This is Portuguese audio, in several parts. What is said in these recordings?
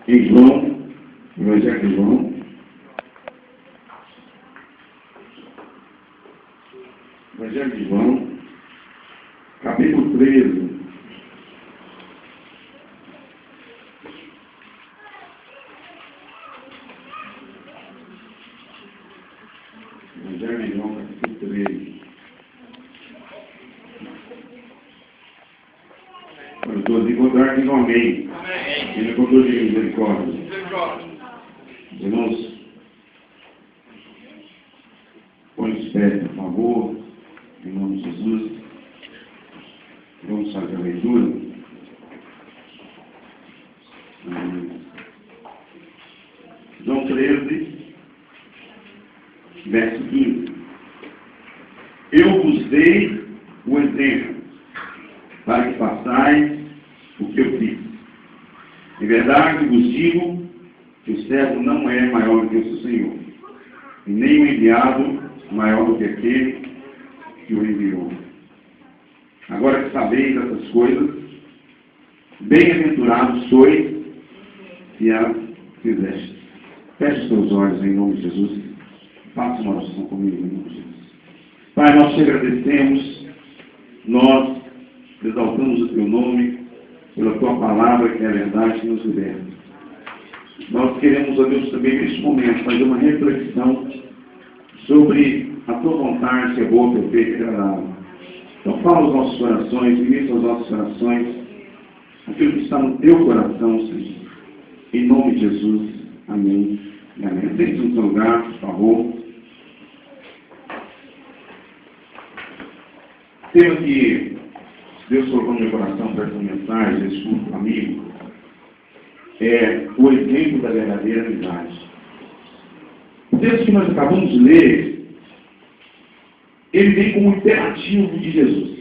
em João, Evangelho de João, Evangelho de João, capítulo 13. Evangelho de João, capítulo 13. Quando todos encontrarem, digam amém. Ele encontrou de misericórdia. Irmãos, põe os pés, por favor, em nome de Jesus. Vamos fazer a leitura. João 13, verso 15. Eu vos dei o exemplo, para que façais o que eu fiz. Em verdade vos digo que o servo não é maior do que o seu Senhor, e nem o enviado maior do que aquele que o enviou. Agora que sabeis essas coisas, bem-aventurados sois se as fizestes. Feche os teus olhos em nome de Jesus. Faça uma oração comigo em nome de Jesus. Pai, nós te agradecemos, nós exaltamos o teu nome, pela tua palavra que é a verdade que nos liberta. Nós queremos, ó Deus, também neste momento fazer uma reflexão sobre a tua vontade, que é boa, perfeita e agradável. Então fala aos nossos corações, ministra aos nossos corações aquilo que está no teu coração, Senhor. Em nome de Jesus. Amém e amém. Sente no seu lugar, por favor. O tema que Deus colocou no meu coração para essa mensagem, esse culto amigo, é o exemplo da verdadeira amizade. O texto que nós acabamos de ler, ele vem como imperativo de Jesus.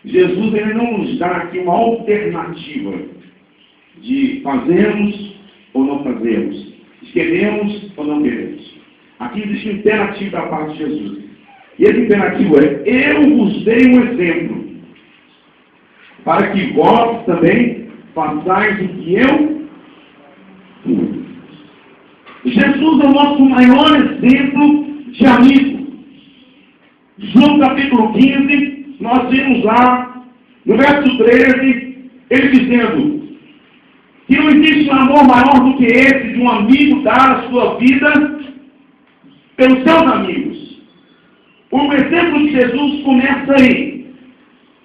Jesus, ele não nos dá aqui uma alternativa de fazermos ou não fazermos, queremos ou não queremos. Aqui existe um imperativo da parte de Jesus. E esse imperativo é: eu vos dei um exemplo, para que vós também façais o que eu fiz. Jesus é o nosso maior exemplo de amigo. João capítulo 15, nós vimos lá, no verso 13, ele dizendo que não existe um amor maior do que esse de um amigo dar a sua vida pelos seus amigos. O exemplo de Jesus começa aí,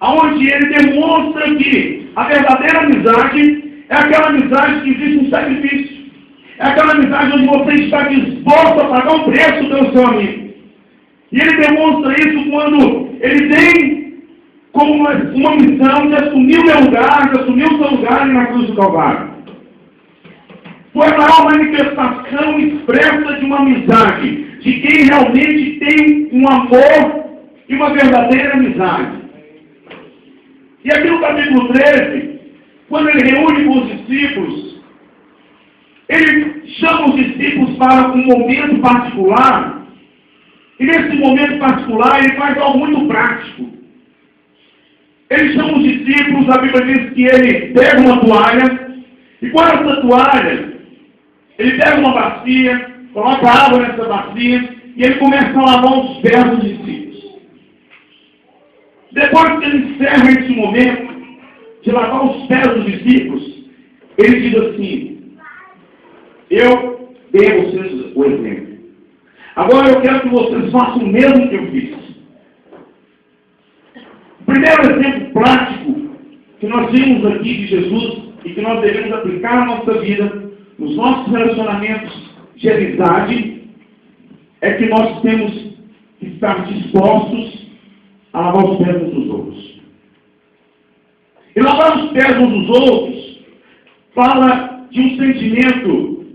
onde ele demonstra que a verdadeira amizade é aquela amizade que existe um sacrifício. É aquela amizade onde você está disposto a pagar um preço pelo seu amigo. E ele demonstra isso quando ele tem como uma missão de assumir o meu lugar, de assumir o seu lugar na cruz do Calvário. Foi a maior manifestação expressa de uma amizade, de quem realmente tem um amor e uma verdadeira amizade. E aqui no capítulo 13, quando ele reúne com os discípulos, ele chama os discípulos para um momento particular, e nesse momento particular ele faz algo muito prático. Ele chama os discípulos, a Bíblia diz que ele pega uma toalha, e com essa toalha, ele pega uma bacia, coloca água nessa bacia, e ele começa a lavar os pés dos discípulos. Depois que ele encerra esse momento de lavar os pés dos discípulos, ele diz assim: eu dei a vocês o exemplo. Agora eu quero que vocês façam o mesmo que eu fiz. O primeiro exemplo prático que nós vimos aqui de Jesus e que nós devemos aplicar na nossa vida, nos nossos relacionamentos de amizade, é que nós temos que estar dispostos a lavar os pés uns dos outros. E lavar os pés uns dos outros fala de um sentimento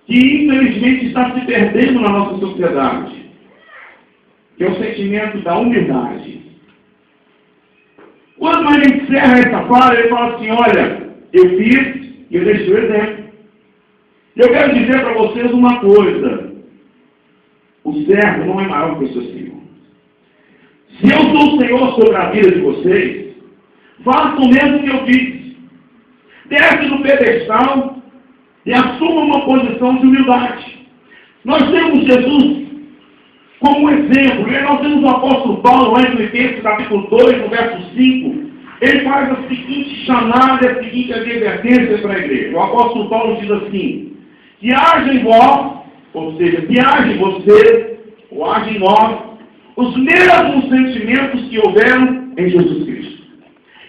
que infelizmente está se perdendo na nossa sociedade, que é o sentimento da humildade. Quando ele encerra essa fala, ele fala assim: olha, eu fiz e eu deixei o exemplo. E eu quero dizer para vocês uma coisa: o servo não é maior que o seu Senhor. Se eu sou o Senhor sobre a vida de vocês, façam o mesmo que eu fiz. Desce do pedestal e assuma uma posição de humildade. Nós temos Jesus como um exemplo, e nós temos o apóstolo Paulo, lá em Filipenses, capítulo 2, no verso 5, ele faz a seguinte chamada, a seguinte advertência para a igreja. O apóstolo Paulo diz assim: que haja em vós, ou seja, que haja em você, ou haja em nós, os mesmos sentimentos que houveram em Jesus Cristo.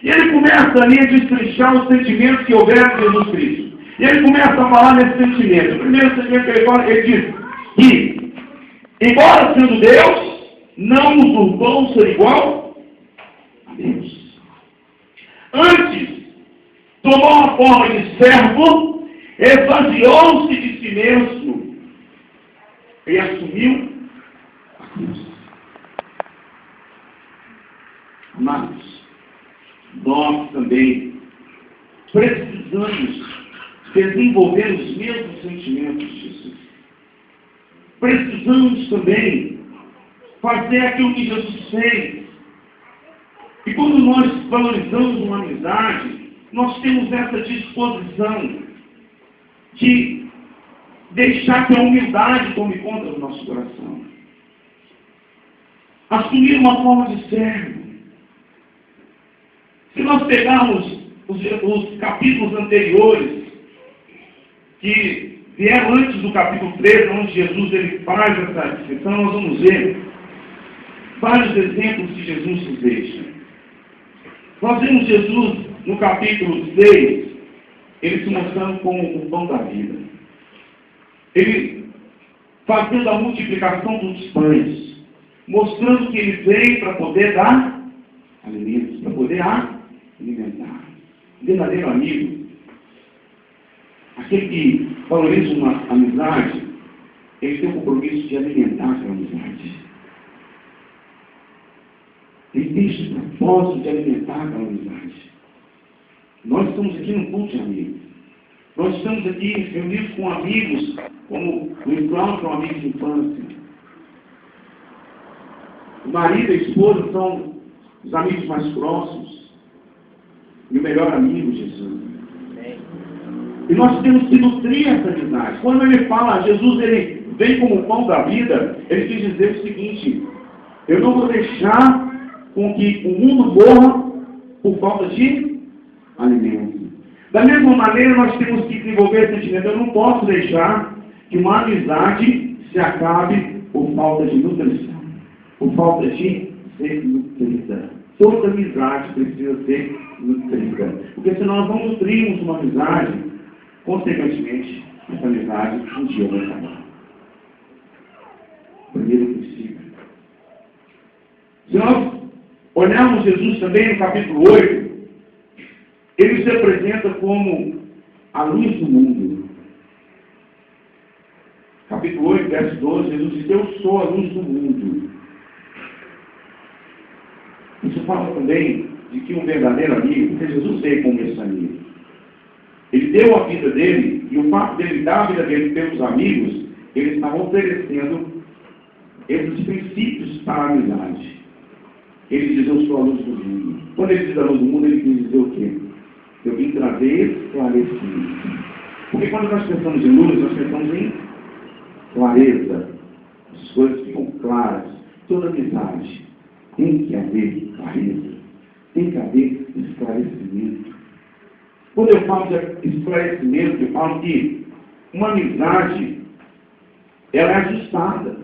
E ele começa ali a destrinchar os sentimentos que houveram em Jesus Cristo. E ele começa a falar nesse sentimento. O primeiro sentimento que ele fala, ele diz que, embora sendo Deus, não usurpou ser igual a Deus. Antes, tomou a forma de servo, esvaziou-se de si mesmo e assumiu a cruz. Amados, nós também precisamos desenvolver os mesmos sentimentos de Jesus. Precisamos também fazer aquilo que Jesus fez. E quando nós valorizamos uma amizade, nós temos essa disposição de deixar que a humildade tome conta do nosso coração. Assumir uma forma de servo. Se nós pegarmos os capítulos anteriores, que vieram antes do capítulo 13, onde Jesus ele faz essa descrição, nós vamos ver vários exemplos que Jesus nos deixa. Nós vemos Jesus, no capítulo 6, ele se mostrando como o pão da vida. Ele fazendo a multiplicação dos pães, mostrando que ele veio para poder dar alimentos, para poder alimentar. O verdadeiro amigo, aquele que valoriza uma amizade, ele tem o compromisso de alimentar aquela amizade. Ele tem esse propósito de alimentar aquela amizade. Nós estamos aqui no culto de amigos. Nós estamos aqui reunidos com amigos, como o Islão, que é um amigo de infância. O marido e a esposa são os amigos mais próximos. E o melhor amigo, Jesus. E nós temos que nutrir essa amizade. Quando ele fala, Jesus ele vem como o pão da vida, ele quis dizer o seguinte: eu não vou deixar com que o mundo morra por falta de alimento. Da mesma maneira, nós temos que desenvolver esse sentimento. Eu não posso deixar que uma amizade se acabe por falta de nutrição, por falta de ser nutrida. Toda amizade precisa ser nutrida. Porque se nós não nutrirmos uma amizade, consequentemente, essa amizade um dia vai acabar. Primeiro princípio. Se nós olharmos Jesus também no capítulo 8, ele se apresenta como a luz do mundo. Capítulo 8, verso 12, Jesus diz: eu sou a luz do mundo. Isso fala também de que um verdadeiro amigo, porque Jesus veio como esse amigo. Ele deu a vida dele, e o fato dele dar a vida dele pelos amigos, ele estava oferecendo esses princípios para a amizade. Ele diz: eu sou a luz do mundo. Quando ele diz a luz do mundo, ele quis dizer o quê? Eu vim trazer esclarecimento. Porque quando nós pensamos em luz, nós pensamos em clareza. As coisas ficam claras. Toda amizade tem que haver clareza. Tem que haver esclarecimento. Quando eu falo de esclarecimento, eu falo que uma amizade, ela é ajustada.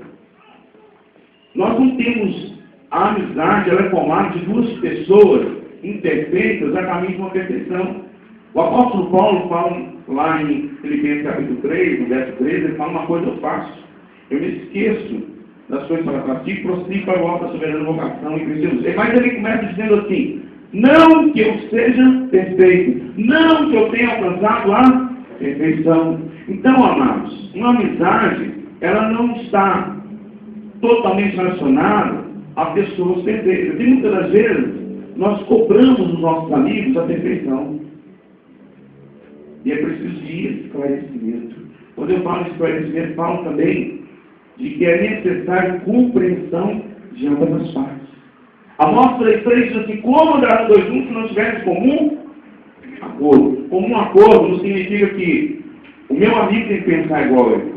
Nós não temos a amizade, ela é formada de duas pessoas imperfeitas a caminho de uma perfeição. O apóstolo Paulo fala lá em Filipenses capítulo 3, no verso 13, ele fala: uma coisa eu faço, eu me esqueço das coisas para praticar e prossigo para o alto da soberana vocação em Cristo Jesus. Mas ele começa dizendo assim: não que eu seja perfeito, não que eu tenha alcançado a perfeição. Então, amados, uma amizade, ela não está totalmente relacionada a pessoas perfeitas. E muitas das vezes, nós cobramos dos nossos amigos a perfeição. E é preciso de esclarecimento. Quando eu falo de esclarecimento, falo também de que é necessário compreensão de ambas as partes. A mostra 3 diz assim: como andarão dois juntos se não tiverem comum acordo? Comum acordo não significa que o meu amigo tem que pensar igual a ele.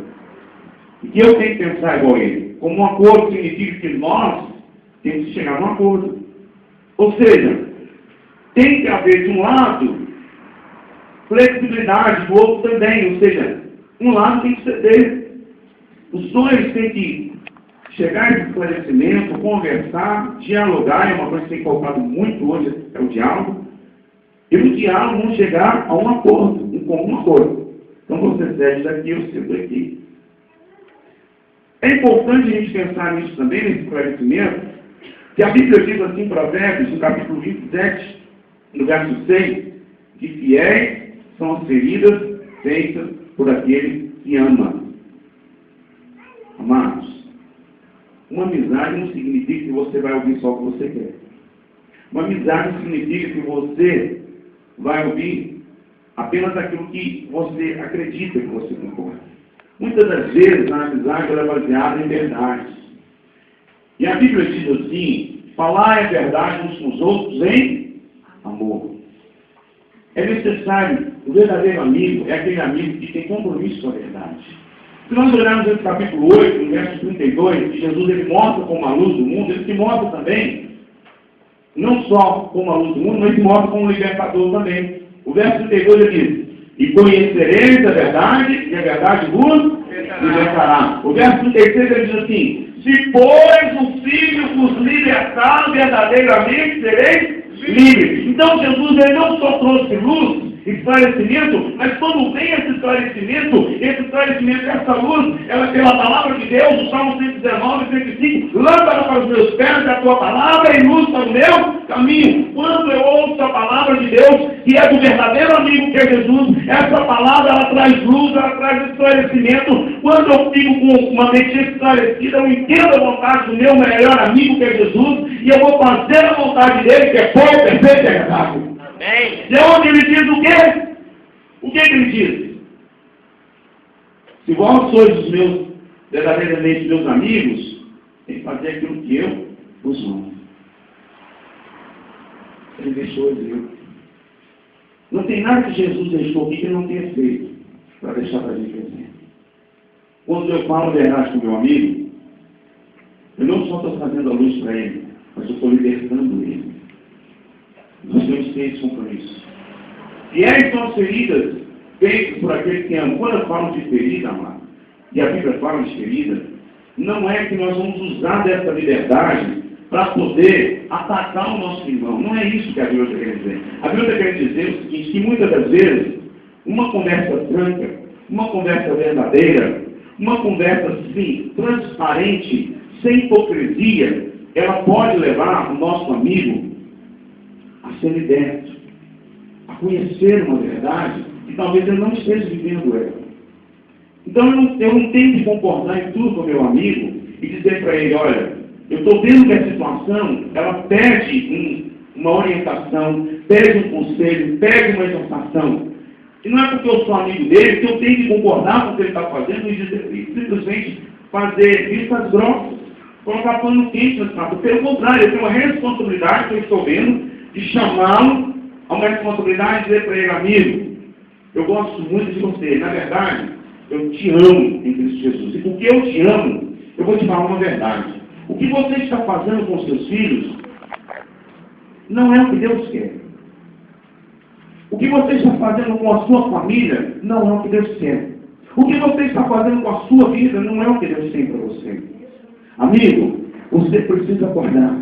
E que eu tenho que pensar igual a ele. Como um acordo significa que nós temos que chegar num acordo. Ou seja, tem que haver, de um lado, flexibilidade, do outro também. Ou seja, um lado tem que ceder. Os dois têm que chegar a esse esclarecimento, conversar, dialogar. É uma coisa que tem faltado muito hoje, é o diálogo. E no diálogo vão chegar a um acordo, um comum acordo. Então você cede daqui, eu cedo aqui. É importante a gente pensar nisso também, nesse esclarecimento, que a Bíblia diz assim em Provérbios, no capítulo 27, no verso 6, que fiéis são as feridas feitas por aquele que ama. Amados, uma amizade não significa que você vai ouvir só o que você quer. Uma amizade significa que você vai ouvir apenas aquilo que você acredita que você concorda. Muitas das vezes a amizade ela é baseada em verdades. E a Bíblia diz assim, falar é verdade uns com os outros em amor. É necessário, o verdadeiro amigo é aquele amigo que tem compromisso com a verdade. Se nós olharmos esse capítulo 8, no verso 32, que Jesus ele mostra como a luz do mundo, ele se mostra também, não só como a luz do mundo, mas se mostra como um libertador também. O verso 32 ele diz, e conhecereis a verdade, e a verdade vos libertará. O verso 36 ele diz assim, se pois o Filho vos libertar, verdadeiramente sereis livres. Então Jesus ele não só trouxe luz, esclarecimento, mas quando vem esse esclarecimento, essa luz, ela é pela palavra de Deus, o Salmo 119, 105, lâmpada para os meus pés é a tua palavra e luz para o meu caminho. Quando eu ouço a palavra de Deus, que é do verdadeiro amigo que é Jesus, essa palavra ela traz luz, ela traz esclarecimento. Quando eu fico com uma mente esclarecida, eu entendo a vontade do meu melhor amigo que é Jesus, e eu vou fazer a vontade dele, que é boa, perfeita e agradável. De onde ele diz o quê? O que ele diz? Se vós sois os meus, verdadeiramente meus amigos, tem que fazer aquilo que eu vos mando. Ele deixou eu. Não tem nada que Jesus deixou aqui que ele não tenha feito para deixar para a gente fazer. Quando eu falo a verdade com o meu amigo, eu não só estou fazendo a luz para ele, mas eu estou libertando ele. Nós temos que ter esse compromisso. E são as feridas feitas por aquele que ama. Quando eu falo de ferida, amado, e a Bíblia fala de ferida, não é que nós vamos usar dessa liberdade para poder atacar o nosso irmão. Não é isso que a Bíblia quer dizer. A Bíblia quer dizer o seguinte, que muitas das vezes, uma conversa franca, uma conversa verdadeira, uma conversa, assim, transparente, sem hipocrisia, ela pode levar o nosso amigo a ser liberto, a conhecer uma verdade que talvez ele não esteja vivendo ela. Então eu não tenho que concordar em tudo com o meu amigo e dizer para ele, olha, eu estou vendo que a situação, ela pede uma orientação, pede um conselho, pede uma exortação. E não é porque eu sou amigo dele que eu tenho que concordar com o que ele está fazendo e simplesmente fazer vistas grossas, colocar pano quente na situação. Pelo contrário, eu tenho uma responsabilidade que eu estou vendo de chamá-lo a uma responsabilidade e dizer para ele, amigo, eu gosto muito de você. Na verdade, eu te amo em Cristo Jesus. E porque eu te amo, eu vou te falar uma verdade. O que você está fazendo com os seus filhos não é o que Deus quer. O que você está fazendo com a sua família não é o que Deus quer. O que você está fazendo com a sua vida não é o que Deus tem para você. Amigo, você precisa acordar.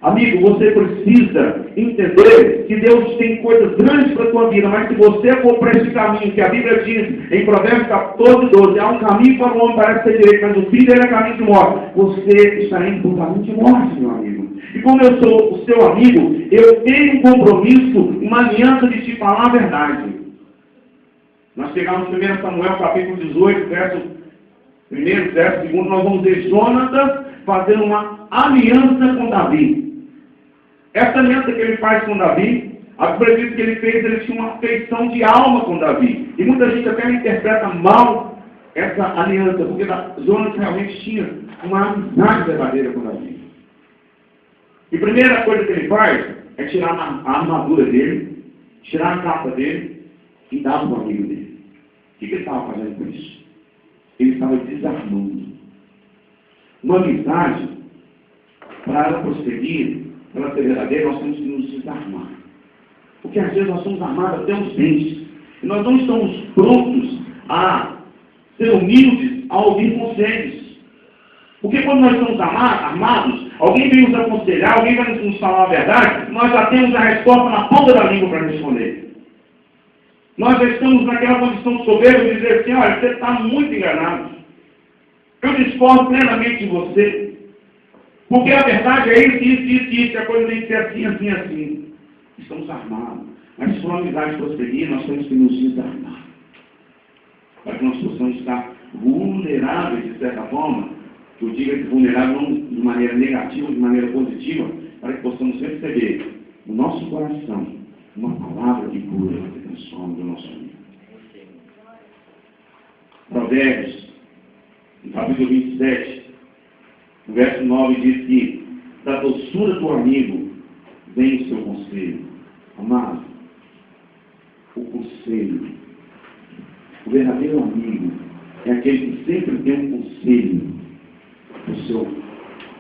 Amigo, você precisa entender que Deus tem coisas grandes para a tua vida, mas se você for para esse caminho, que a Bíblia diz em Provérbios 14, 12, há um caminho para o homem parece ser direito, mas o fim dele é caminho de morte. Você está indo por um caminho de morte, meu amigo. E como eu sou o seu amigo, eu tenho um compromisso, uma aliança de te falar a verdade. Nós chegamos no 1 Samuel, capítulo 18, verso 1, verso 2, nós vamos ver Jonatas fazendo uma aliança com Davi. Essa aliança que ele faz com Davi, a Bíblia diz que ele tinha uma afeição de alma com Davi. E muita gente até interpreta mal essa aliança, porque Jonas realmente tinha uma amizade verdadeira com Davi. E a primeira coisa que ele faz é tirar a armadura dele, tirar a capa dele e dar para o amigo dele. que ele estava fazendo com isso? Ele estava desarmando. Uma amizade, para ela prosseguir, para ela ser verdadeira, nós temos que nos desarmar. Porque às vezes nós somos armados até os dentes. E nós não estamos prontos a ser humildes, a ouvir conselhos. Porque quando nós estamos armados, alguém vem nos aconselhar, alguém vai nos falar a verdade, nós já temos a resposta na ponta da língua para responder. Nós já estamos naquela condição de soberba de dizer assim, olha, você está muito enganado. Eu discordo plenamente de você. Porque a verdade é isso, a coisa tem que ser assim, assim, assim. Estamos armados. Mas se for uma amizade prosseguir, nós temos que nos desarmar. Para que nós possamos estar vulneráveis, de certa forma, que eu diga que vulnerável não de maneira negativa, de maneira positiva, para que possamos receber no nosso coração uma palavra de cura que transforma do nosso amigo. Provérbios, no capítulo 27, no verso 9, diz que da doçura do amigo vem o seu conselho. Amado, o conselho, o verdadeiro amigo é aquele que sempre tem um conselho do seu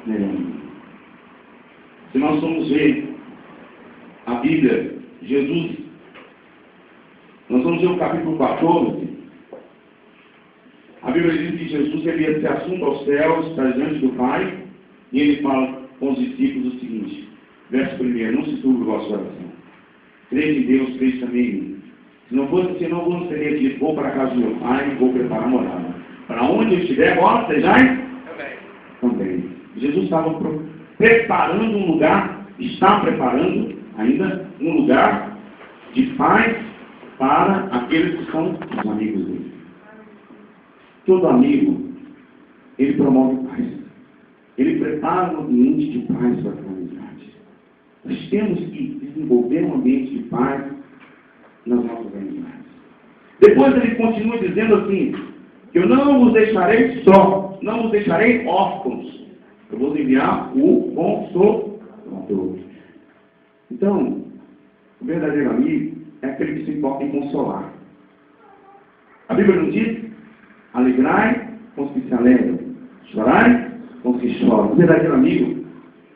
melhor amigo. Se nós formos ver a Bíblia, Jesus, nós vamos ver o capítulo 14, a Bíblia diz que Jesus ele se assunta aos céus, está diante do Pai, e ele fala com os discípulos o seguinte, verso 1, não se turbe o vosso coração. Creia em Deus, creia também em mim. Se não fosse assim, não vos teria dito, vou para a casa do meu Pai e vou preparar morada. Para onde eu estiver, agora sejais também. Jesus estava preparando um lugar, está preparando ainda um lugar de paz para aqueles que são os amigos dele. Todo amigo, ele promove paz. Ele prepara um ambiente de paz para a amizade. Nós temos que desenvolver um ambiente de paz nas nossas amizades. Depois ele continua dizendo assim, eu não vos deixarei só, não vos deixarei órfãos. Eu vou enviar o Consolador. Então, o verdadeiro amigo é aquele que se importa em consolar. A Bíblia nos diz, alegrai com os que se alegram, chorai com os que choram. O verdadeiro amigo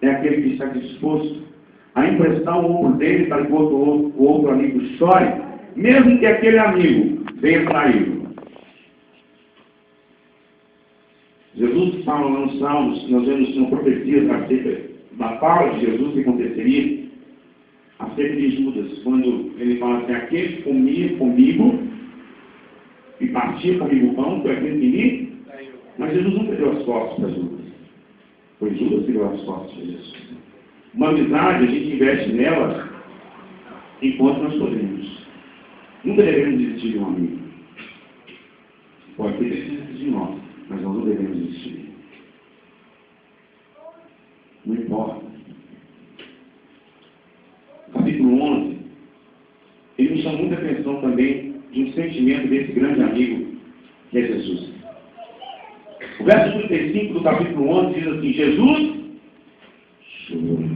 é aquele que está disposto a emprestar o ombro dele para que o outro amigo chore, mesmo que aquele amigo venha traí-lo. Jesus fala lá nos Salmos, nós vemos uma profecia acerca da fala de Jesus que aconteceria acerca de Judas, quando ele fala assim, aquele que comia comigo e partia comigo o pão, foi aquele que me... Mas Jesus nunca deu as costas para Judas. Foi Judas que deu as costas para Jesus. Uma amizade, a gente investe nela enquanto nós podemos. Nunca devemos desistir de um amigo. Pode ter desistir de nós, mas nós não devemos desistir. Não importa. Capítulo 11, ele me chama muita atenção também de um sentimento desse grande amigo, que é Jesus. O verso 35 do capítulo 11 diz assim, Jesus chorou.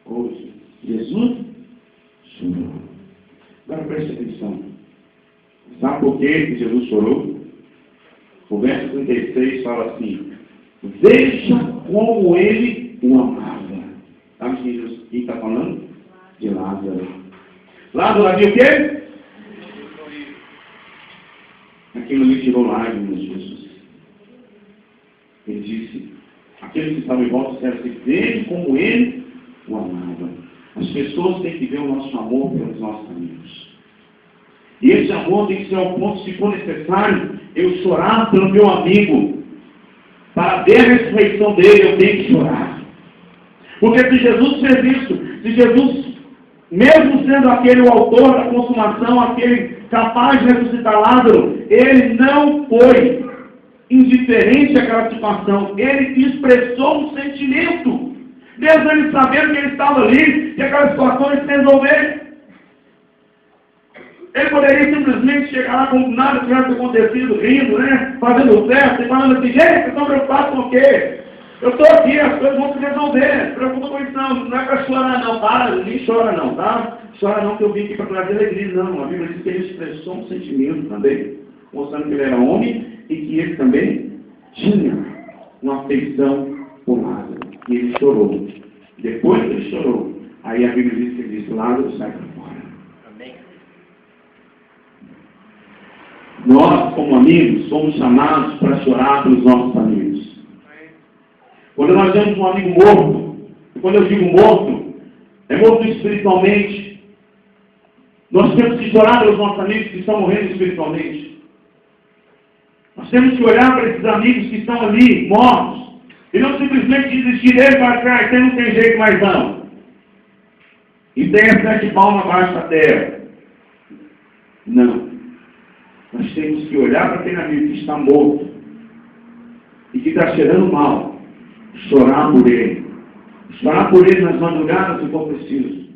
Hoje, Jesus chorou. Agora preste atenção. Sabe por que Jesus chorou? O verso 36 fala assim, veja como ele o amava. Sabe quem está falando? De Lázaro. Lázaro havia o quê? Aquilo ali tirou lágrimas de Jesus. Ele disse, aqueles que estavam em volta disseram assim, veja como ele o amava. As pessoas têm que ver o nosso amor pelos nossos amigos. E esse amor tem que ser ao ponto, se for necessário, eu chorar pelo meu amigo. Para ver a ressurreição dele, eu tenho que chorar. Porque se Jesus fez isso, se Jesus, mesmo sendo aquele o autor da consumação, aquele capaz de ressuscitar Lázaro, ele não foi indiferente àquela situação. Ele expressou um sentimento, mesmo ele sabendo que ele estava ali, que aquela situação ia se resolver. Ele poderia simplesmente chegar lá como nada tivesse acontecido, rindo, né? Fazendo festa e falando assim, gente, vocês estão preocupados com o quê? Eu estou aqui, as coisas vão se resolver, não se preocupa com isso não é para chorar não, para, ninguém chora não, tá? chora não que eu vim aqui para trazer alegria. Não, a Bíblia diz que ele expressou um sentimento também, mostrando que ele era homem e que ele também tinha uma afeição por Lázaro. E ele chorou. Depois que ele chorou, aí a Bíblia diz que ele disse, Lázaro, sai para fora. Amém. Nós, como amigos, somos chamados para chorar pelos nossos amigos. Quando nós vemos um amigo morto, e quando eu digo morto, é morto espiritualmente, nós temos que chorar pelos nossos amigos que estão morrendo espiritualmente. Nós temos que olhar para esses amigos que estão ali, mortos, e não simplesmente desistir dele para trás, não tem jeito mais não. E tem as 7 palmas abaixo da terra. Não. Nós temos que olhar para aquele amigo que está morto e que está cheirando mal, chorar por ele. Chorar por ele nas madrugadas se for preciso.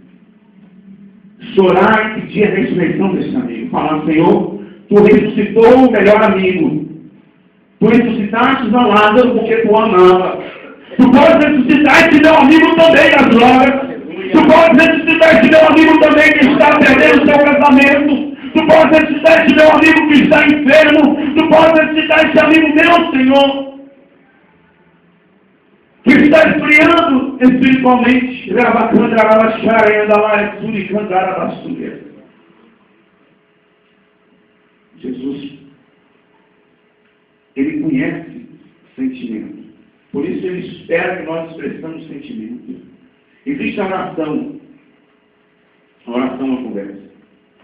Chorar e pedir a ressurreição desse amigo. Falar, Senhor, tu ressuscitou o melhor amigo. Tu ressuscitaste a Lázaro porque tu amava. Tu podes ressuscitar esse meu amigo também das drogas. Tu podes ressuscitar esse meu amigo também que está perdendo o seu casamento. Tu podes ressuscitar esse meu amigo que está enfermo. Tu podes ressuscitar esse amigo meu, Senhor, que está esfriando espiritualmente. Jesus, ele conhece sentimento. Por isso ele espera que nós expressamos sentimento. Existe a oração. A oração é uma conversa.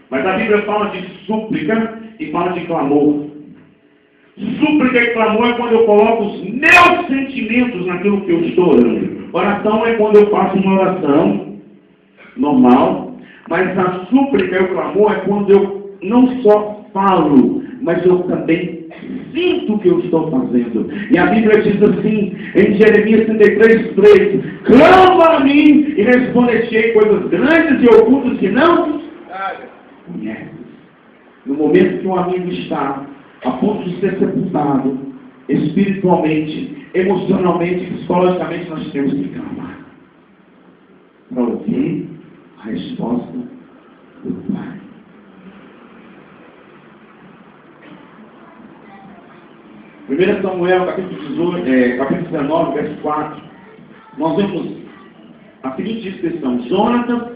Mas a Bíblia fala de súplica e fala de clamor. Súplica e clamor é quando eu coloco os meus sentimentos naquilo que eu estou orando. Oração é quando eu faço uma oração normal. Mas a súplica e o clamor é quando eu não só falo, mas eu também sinto o que eu estou fazendo. E a Bíblia diz assim, em Jeremias 33:3, clama a mim e responder-te coisas grandes e ocultas que não conheces. No momento que um amigo está a ponto de ser sepultado, espiritualmente, emocionalmente, psicologicamente, nós temos que clamar para ouvir a resposta do Pai. Primeiro Samuel, capítulo 19, verso 4, nós vemos a seguinte descrição: Jonatas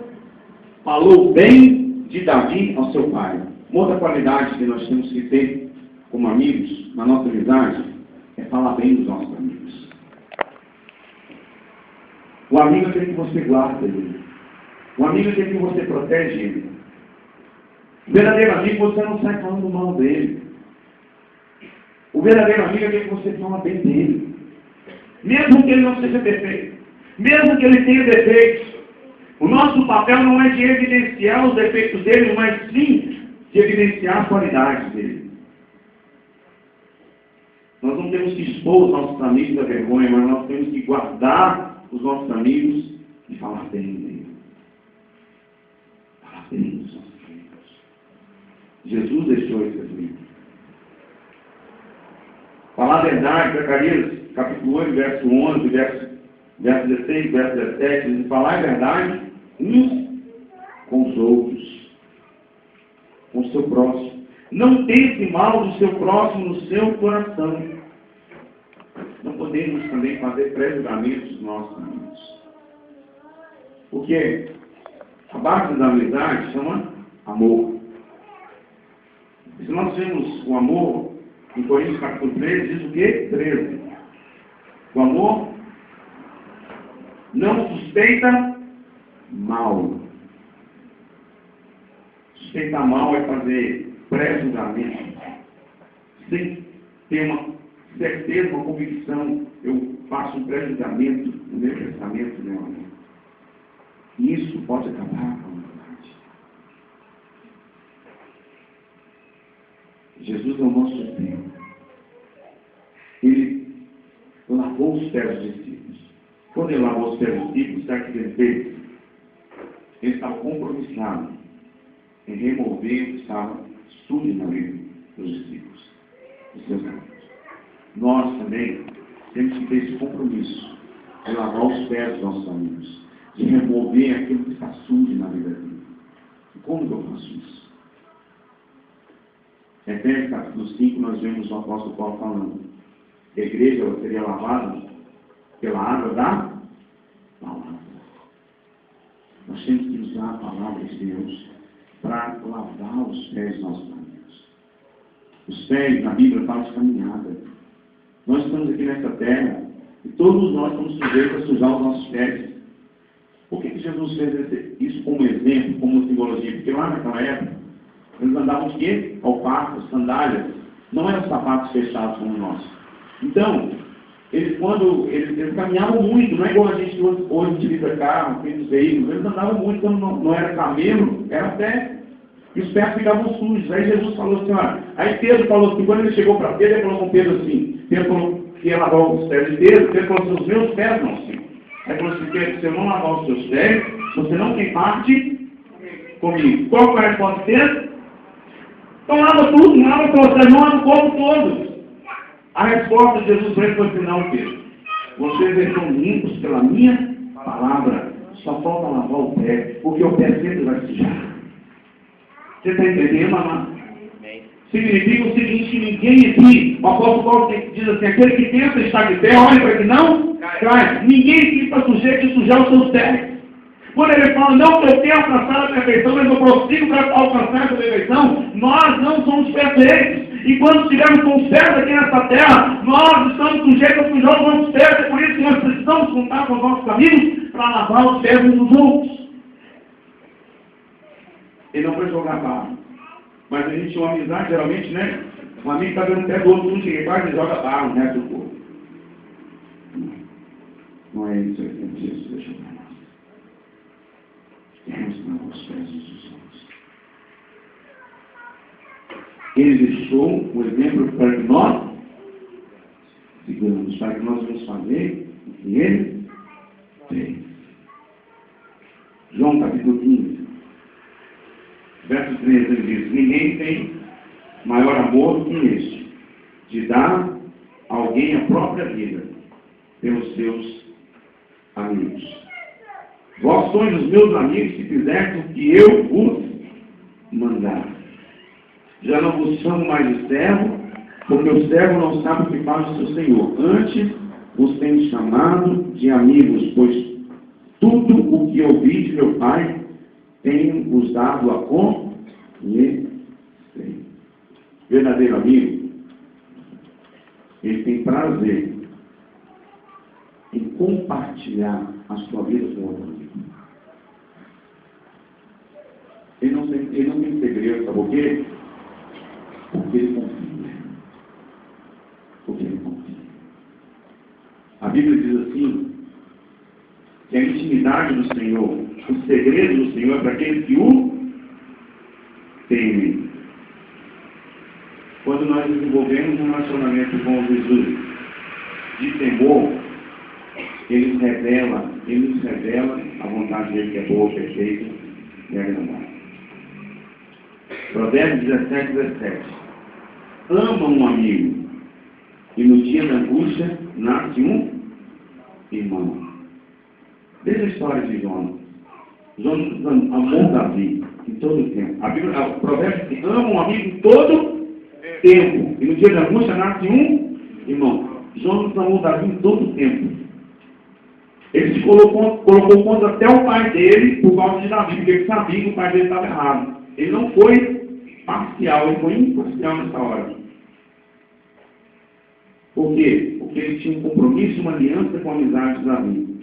falou bem de Davi ao seu pai. Uma outra qualidade que nós temos que ter como amigos, na nossa amizade, é falar bem dos nossos amigos. O amigo é aquele que você guarda ele. O amigo é aquele que você protege ele. O verdadeiro amigo, você não sai falando mal dele. O verdadeiro amigo é aquele que você fala bem dele. Mesmo que ele não seja perfeito. Mesmo que ele tenha defeitos. O nosso papel não é de evidenciar os defeitos dele, mas sim de evidenciar as qualidades dele. Nós não temos que expor os nossos amigos da vergonha, mas nós temos que guardar os nossos amigos e falar bem dele. Falar bem dos nossos amigos. Jesus deixou esse livro. Falar a verdade, Zacarias, capítulo 8, verso 11, verso 16, verso 17, diz, falar a verdade uns com os outros, com o seu próximo. Não pense mal do seu próximo no seu coração. Não podemos também fazer pré-julgamentos dos nossos amigos. Porque a base da amizade chama amor. E se nós temos o amor, em Coríntios capítulo 13, diz o quê? 13. O amor não suspeita mal. Suspeitar mal é fazer pré-julgamento, sem ter uma certeza, uma convicção. Eu faço um pré-julgamento no meu pensamento, meu amigo. E isso pode acabar com a amizade. Jesus é o nosso Deus. Ele lavou os pés dos discípulos. Quando ele lavou os pés dos discípulos, sabe o que ele fez? Ele estava compromissado em remover o que estava sujo na vida dos discípulos, dos seus amigos. Nós também temos que ter esse compromisso de lavar os pés dos nossos amigos, de remover aquilo que está sujo na vida deles. Como que eu faço isso? Efésios capítulo 5, nós vemos o apóstolo Paulo falando que a igreja ela seria lavada pela água da palavra. Nós temos que usar a palavra de Deus para lavar os pés dos nossos amigos. Os pés, na Bíblia, falam de caminhada. Nós estamos aqui nessa terra e todos nós estamos sujeitos a sujar os nossos pés. Por que Jesus fez isso como exemplo, como simbologia? Porque lá naquela época, eles andavam de quê? Alparcas, sandálias. Não eram sapatos fechados como nós. Então, eles caminhavam muito. Não é igual a gente hoje utiliza carro, tem os veículos. Eles andavam muito. Quando não era camelo, era pé. E os pés ficavam sujos. Aí Jesus falou assim, olha. Aí Pedro falou assim, quando ele chegou para Pedro, ele falou com Pedro assim. Pedro falou que ia lavar os pés de Pedro. Pedro falou assim, os meus pés não, Senhor. Aí falou assim, Pedro, se eu não lavar os seus pés, você não tem parte comigo. Qual foi a resposta de Pedro? Então lava tudo, não lava os pés, não lava o corpo todo. A resposta de Jesus para ele foi assim, não, Pedro. Vocês estão limpos pela minha palavra. Só falta lavar o pé, porque o pé sempre vai sujar. Você está entendendo, amado? Significa o seguinte, ninguém aqui, o apóstolo Paulo diz assim, aquele que pensa estar de pé, olha para que não cai. Ninguém aqui está sujeito a sujar os seus pés. Quando ele fala, não que eu tenha alcançado a perfeição, mas eu prossigo para alcançar a perfeição, nós não somos perfeitos. E quando estivermos com os pés aqui nessa terra, nós estamos sujeitos a sujar os nossos pés. É por isso que nós precisamos contar com os nossos amigos para lavar os pés uns dos outros. E não para jogar barro. Mas a gente tem uma amizade, geralmente, né? Um amigo está dando o pé do outro, um chega quase e joga barro no resto do corpo. Não é isso que Jesus deixou para nós. Temos que lavar os pés uns dos outros. Ele deixou um exemplo para que nós sigamos, para que nós vamos fazer o que ele fez. João capítulo 15, verso 13, ele diz, ninguém tem maior amor do que este, de dar a alguém a própria vida pelos seus amigos. Vós sois os meus amigos se fizerem o que eu vos mandar. Já não vos chamo mais de servo, porque o servo não sabe o que faz o seu Senhor. Antes vos tenho chamado de amigos, pois tudo o que ouvi de meu Pai tenho vos dado a conhecer. Verdadeiro amigo, ele tem prazer em compartilhar a sua vida com outro amigo. Ele não tem segredo, sabe por quê? Porque ele confia. Porque ele confia. A Bíblia diz assim, que a intimidade do Senhor, o segredo do Senhor é para aqueles que o temem. Quando nós desenvolvemos um relacionamento com Jesus de temor, ele nos revela a vontade dele que é boa, perfeita e agradável. Provérbios 17, 17. Ama um amigo, e no dia da angústia nasce um irmão. Veja a história de Jonas. Jonas amou Davi em todo o tempo. A Provérbios diz, ama um amigo em todo tempo. E no dia da angústia nasce um irmão. Jonas amou Davi em todo o tempo. Ele se colocou contra até o pai dele por causa de Davi, porque ele sabia que o pai dele estava errado. Ele não foi parcial, ele foi imparcial nessa hora. Por quê? Porque ele tinha um compromisso, uma aliança com a amizade de Davi.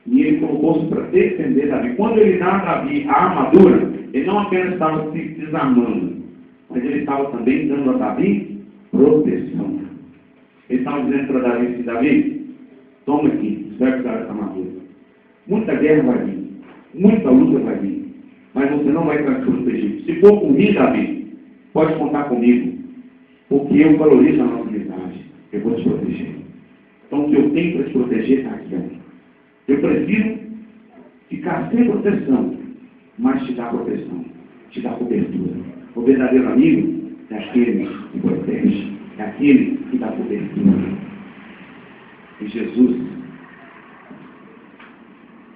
E ele colocou-se para defender Davi. Quando ele dá a Davi a armadura, ele não apenas estava se desarmando, mas ele estava também dando a Davi proteção. Ele estava dizendo para Davi assim, Davi, toma aqui, você vai precisar dessa armadura. Muita guerra vai vir, muita luta vai vir, mas você não vai estar protegido. Se for comigo, Davi, pode contar comigo, porque eu valorizo a nossa amizade. Eu vou te proteger. Então o que eu tenho para te proteger está aqui. Eu prefiro ficar sem proteção, mas te dar proteção, te dar cobertura. O verdadeiro amigo é aquele que protege, é aquele que dá cobertura. E Jesus,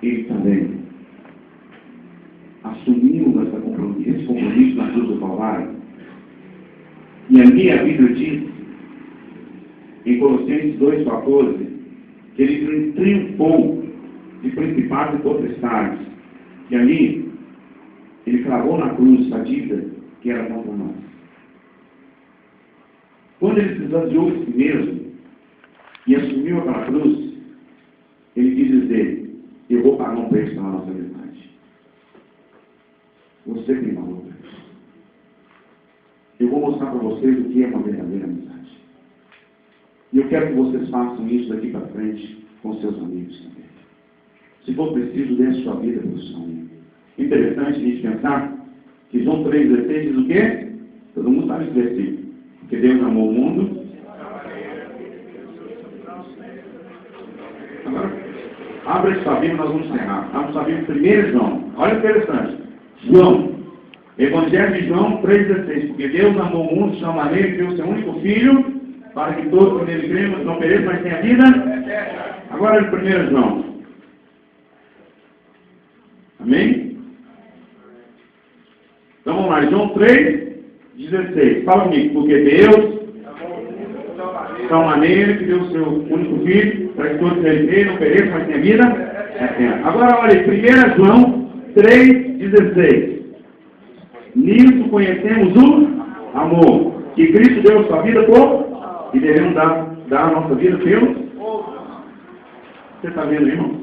ele também, a assumiu esse compromisso na cruz do Calvário. E ali a Bíblia diz, em Colossenses 2,14, que ele triunfou de principados e potestades. E ali, ele cravou na cruz a dívida que era contra nós. Quando ele se esvaziou de si mesmo e assumiu aquela cruz, ele quis dizer: eu vou pagar um preço pela nossa amizade. Você tem valor para isso. Eu vou mostrar para vocês o que é uma verdadeira amizade. E eu quero que vocês façam isso daqui para frente com seus amigos também. Se for preciso, dê a sua vida pelo seu amigo. Interessante a gente pensar que João 3,16 diz o quê? Todo mundo sabe esse versículo. Porque Deus amou o mundo. Agora, abre esse Bíblia, nós vamos encerrar. Abre sua Bíblia, 1 João. Olha que interessante. João, Evangelho de João 3,16. Porque Deus amou o mundo de tal maneira que deu o seu único filho, para que todos nele cremos não pereçam, mas tenham vida. Agora, 1 João. Amém? Então vamos lá, João 3,16. Fala comigo. Porque Deus, de tal maneira que deu o seu único filho, para que todos nele cremos não pereçam, mas tenham vida. Agora, olha aí, 1 João 3,16. Nisso conhecemos o amor, que Cristo deu a sua vida por, e devemos dar a nossa vida pelo. Você está vendo, irmão?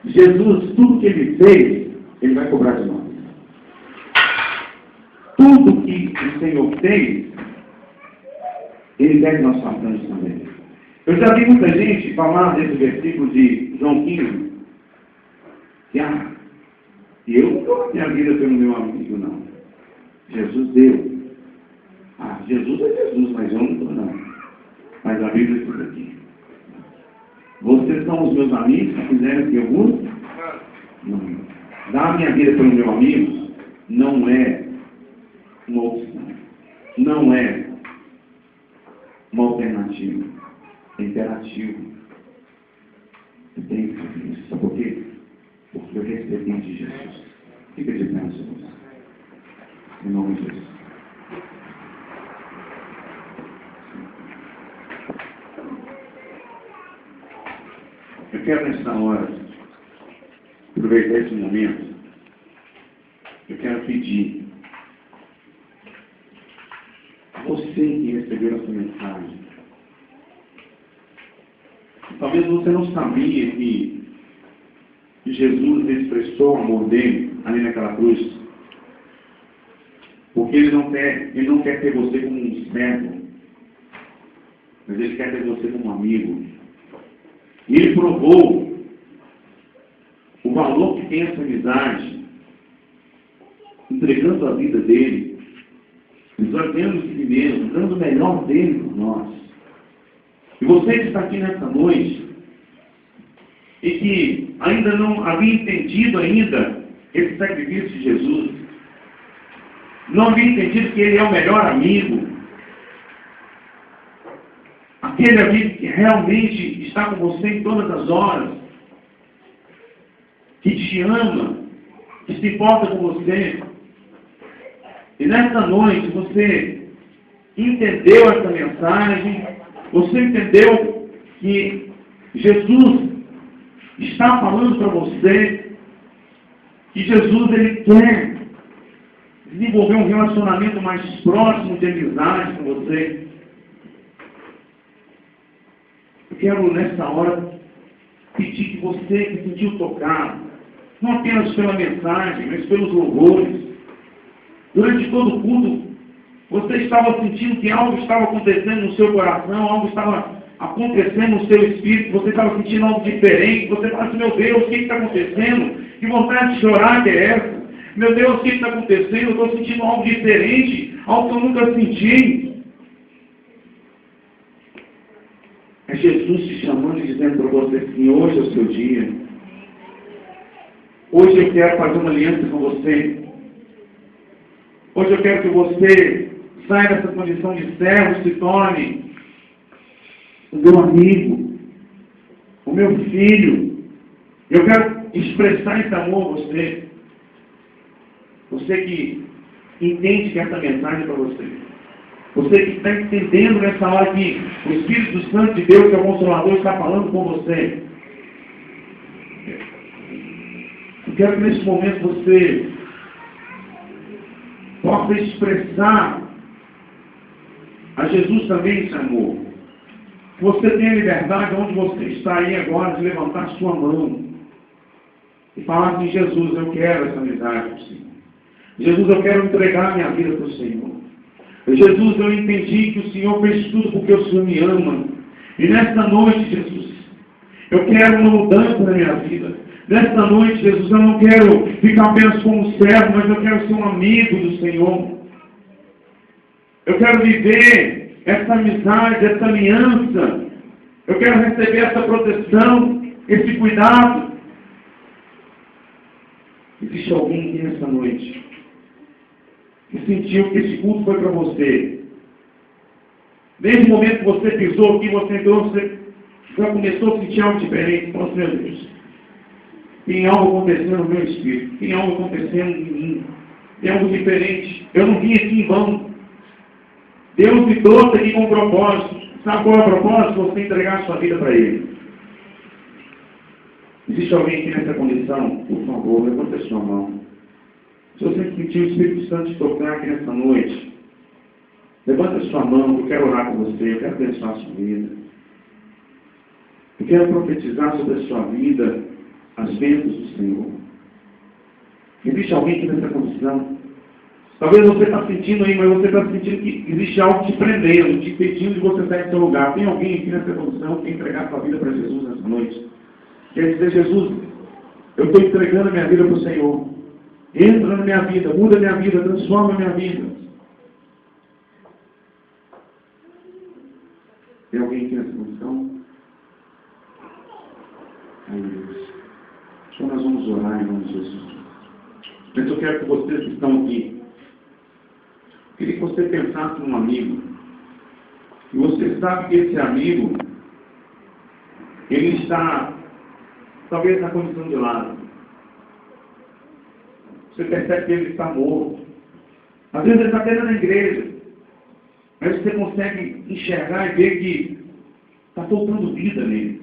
Jesus, tudo que ele fez, ele vai cobrar de nós. Tudo que o Senhor fez, ele quer que nós façamos também. Eu já vi muita gente falar desse versículo de João 15, que eu não dou a minha vida pelo meu amigo, não. Jesus deu. Jesus é Jesus, mas eu não estou, não. Mas a Bíblia diz aqui: vocês são os meus amigos que fizeram o que eu vos? Não. Dar a minha vida pelo meu amigo não é uma opção. Não é uma alternativa. É imperativo. Eu tenho que fazer isso. Sabe por quê? Porque eu recebi de Jesus. Fica de pé no seu lugar. Em nome de Jesus. Eu quero nessa hora aproveitar esse momento. Eu quero pedir a você que recebeu essa mensagem. Talvez você não sabia que Jesus expressou o amor dele ali naquela cruz. Porque ele não quer ter você como um servo, mas ele quer ter você como um amigo. E ele provou o valor que tem essa amizade, entregando a vida dele, esvaziando de si mesmo, dando o melhor dele por nós. E você que está aqui nessa noite, e que ainda não havia entendido esse sacrifício de Jesus, não havia entendido que ele é o melhor amigo, aquele amigo que realmente está com você em todas as horas, que te ama, que se importa com você. E nessa noite você entendeu essa mensagem, você entendeu que Jesus está falando para você, que Jesus ele quer desenvolver um relacionamento mais próximo de amizade com você. Eu quero nessa hora pedir que você que se sentiu tocado, não apenas pela mensagem, mas pelos louvores, durante todo o culto, você estava sentindo que algo estava acontecendo no seu coração, algo estava acontecendo no seu espírito, você estava sentindo algo diferente, você fala assim: meu Deus, o que está acontecendo? Que vontade de chorar que é essa? Meu Deus, o que está acontecendo? Eu estou sentindo algo diferente, algo que eu nunca senti. É Jesus te chamando e dizendo para você assim: hoje é o seu dia. Hoje eu quero fazer uma aliança com você. Hoje eu quero que você saia dessa condição de servo e se torne o meu amigo, o meu filho. Eu quero expressar esse amor a você. Você que entende que essa mensagem é para você. Você que está entendendo nessa hora que o Espírito Santo de Deus, que é o Consolador, está falando com você. Eu quero que nesse momento você possa expressar a Jesus também esse amor. Que você tenha liberdade onde você está aí agora de levantar sua mão e falar assim: Jesus, eu quero essa amizade com o Senhor. Jesus, eu quero entregar minha vida para o Senhor. Jesus, eu entendi que o Senhor fez tudo porque o Senhor me ama. E nesta noite, Jesus, eu quero uma mudança na minha vida. Nesta noite, Jesus, eu não quero ficar apenas como servo, mas eu quero ser um amigo do Senhor. Eu quero viver essa amizade, essa aliança. Eu quero receber essa proteção, esse cuidado. Existe alguém aqui nessa noite que sentiu que esse culto foi para você? Desde o momento que você pisou aqui, você entrou, você já começou a sentir algo diferente. Nossa, meu Deus, tem algo acontecendo no meu espírito, tem algo acontecendo em mim, tem algo diferente. Eu não vim aqui em vão. Deus me trouxe aqui com um propósito. Sabe qual é o propósito? Você entregar a sua vida para Ele. Existe alguém aqui nessa condição? Por favor, levante a sua mão. Se você sentiu o Espírito Santo te tocar aqui nessa noite, levante a sua mão, eu quero orar com você, eu quero abençoar a sua vida. Eu quero profetizar sobre a sua vida as bênçãos do Senhor. Existe alguém aqui nessa condição? Talvez você está sentindo aí, mas você está sentindo que existe algo te prendendo, te impedindo de você sair do seu lugar. Tem alguém aqui nessa condição que quer entregar a sua vida para Jesus nessa noite? Quer dizer: Jesus, eu estou entregando a minha vida para o Senhor. Entra na minha vida, muda a minha vida, transforma a minha vida. Tem alguém aqui nessa condição? Ai, Deus. Então nós vamos orar em nome de Jesus. Mas eu quero que vocês que estão aqui, eu queria que você pensasse num amigo. E você sabe que esse amigo, ele está talvez na condição de lado. Você percebe que ele está morto. Às vezes ele está até na igreja. Mas você consegue enxergar e ver que está faltando vida nele.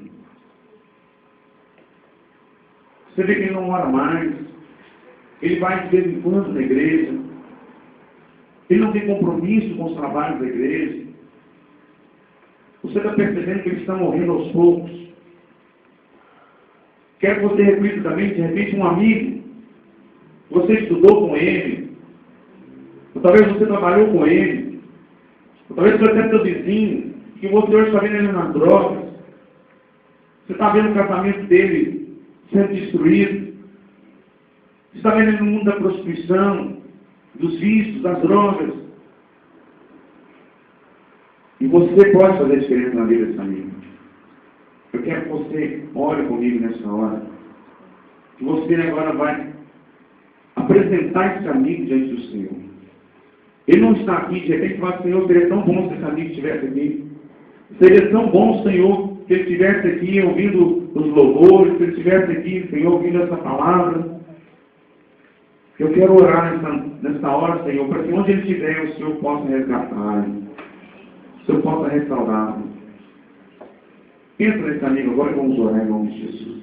Você vê que ele não ora mais. Ele vai de vez em quando na igreja. Ele não tem compromisso com os trabalhos da igreja. Você está percebendo que ele está morrendo aos poucos. Quero que você reflita também, de repente, um amigo. Você estudou com ele. Ou talvez você trabalhou com ele. Ou talvez foi até seu vizinho. Que você hoje está vendo ele nas drogas. Você está vendo o casamento dele sendo destruído. Você está vendo ele no mundo da prostituição, dos vícios, das drogas. E você pode fazer diferença na vida desse amigo. Eu quero que você ore comigo nessa hora. Que você agora vai apresentar esse amigo diante do Senhor. Ele não está aqui, de repente vai: Senhor, seria tão bom se esse amigo estivesse aqui. Seria tão bom, Senhor, que ele estivesse aqui ouvindo os louvores, que ele estivesse aqui, Senhor, ouvindo essa palavra. Eu quero orar nessa hora, Senhor, para que onde ele estiver, o Senhor possa resgatar, o Senhor possa restaurar. Entra nesse amigo agora e vamos orar em nome de Jesus.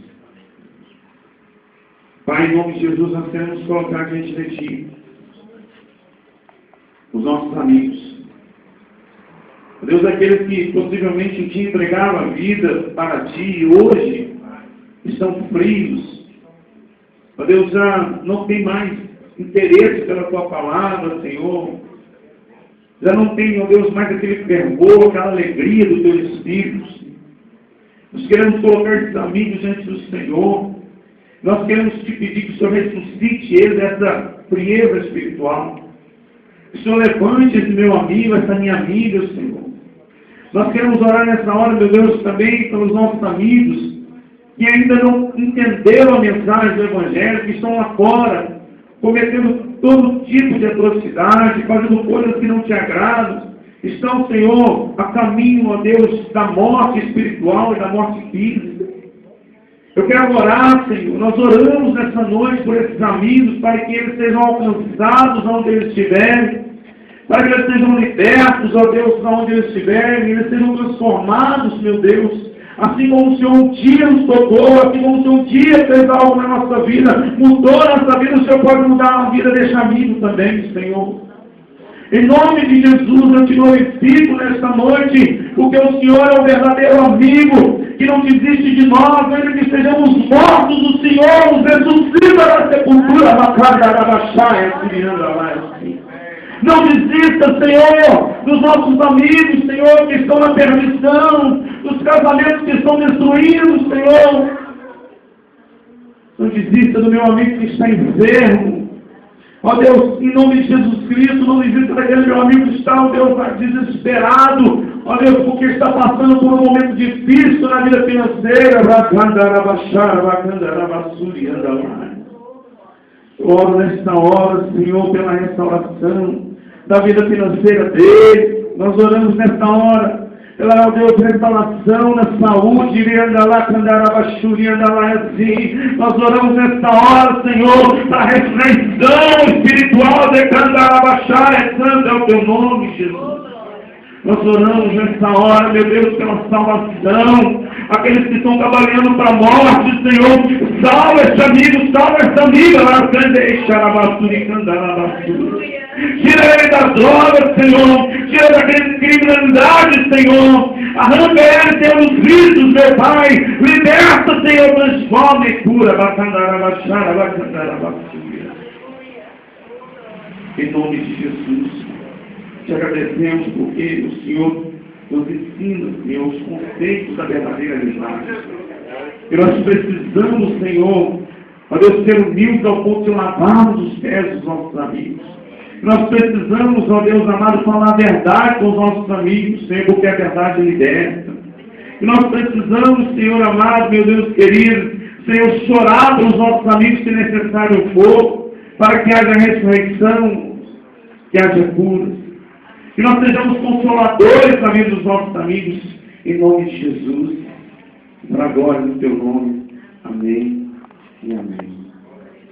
Pai, em nome de Jesus, nós queremos colocar diante de Ti os nossos amigos. Deus, aqueles que possivelmente te entregaram a vida para Ti e hoje estão frios. Deus, já não tem mais interesse pela Tua palavra, Senhor. Já não tem, ó Deus, mais aquele fervor, aquela alegria do Teu Espírito, Senhor. Nós queremos colocar esses amigos diante do Senhor. Nós queremos Te pedir que o Senhor ressuscite eles dessa frieza espiritual. Que o Senhor levante esse meu amigo, essa minha amiga, Senhor. Nós queremos orar nessa hora, meu Deus, também pelos nossos amigos que ainda não entenderam a mensagem do Evangelho, que estão lá fora, cometendo todo tipo de atrocidade, fazendo coisas que não Te agradam. Estão, Senhor, a caminho, ó Deus, da morte espiritual e da morte física. Eu quero orar, Senhor. Nós oramos nessa noite por esses amigos, para que eles sejam alcançados onde eles estiverem, para que eles sejam libertos, ó Deus, onde eles estiverem, eles sejam transformados, meu Deus. Assim como o Senhor um dia nos tocou, assim como o Senhor um dia fez algo na nossa vida, mudou a nossa vida, o Senhor pode mudar a vida deste amigo também, Senhor. Em nome de Jesus, eu te glorifico nesta noite, porque o Senhor é o verdadeiro amigo, que não desiste de nós, ainda que sejamos mortos, o Senhor nos ressuscita da sepultura, não desista, Senhor, dos nossos amigos, Senhor, que estão na perdição, dos casamentos que estão destruídos, Senhor. Não desista do meu amigo que está enfermo. Ó Deus, em nome de Jesus Cristo, não desista daquele meu amigo que está, ó Deus, desesperado. Ó Deus, porque está passando por um momento difícil na vida financeira. Eu oro nesta hora, Senhor, pela restauração da vida financeira dele. Nós oramos nesta hora pela, ó Deus, restauração na saúde. Nós oramos nesta hora, Senhor, para a ressurreição espiritual de Candarabachá. Santo é o teu nome, Jesus. Nós oramos nessa hora, meu Deus, pela salvação. Aqueles que estão trabalhando para a morte, Senhor, salva esse amigo, salva essa amiga. Tira ele das drogas, Senhor. Tira daqueles criminalidades, Senhor. Arranca ele, Senhor, dos vícios, meu Pai. Liberta, Senhor, transforma e cura. Em nome de Jesus. Te agradecemos porque o Senhor nos ensina, Senhor, os conceitos da verdadeira amizade. E nós precisamos, Senhor, ó Deus, ser humildes ao ponto de lavarmos os pés dos nossos amigos. E nós precisamos, ó Deus amado, falar a verdade com os nossos amigos, Senhor, porque a verdade liberta. E nós precisamos, Senhor amado, meu Deus querido, Senhor, chorar pelos nossos amigos se necessário for, para que haja ressurreição, que haja cura. Que nós sejamos consoladores também dos nossos amigos, em nome de Jesus, para a glória do teu nome. Amém e amém.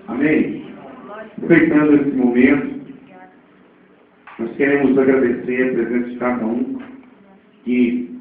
Amém. Aproveitando esse momento, nós queremos agradecer a presença de cada um que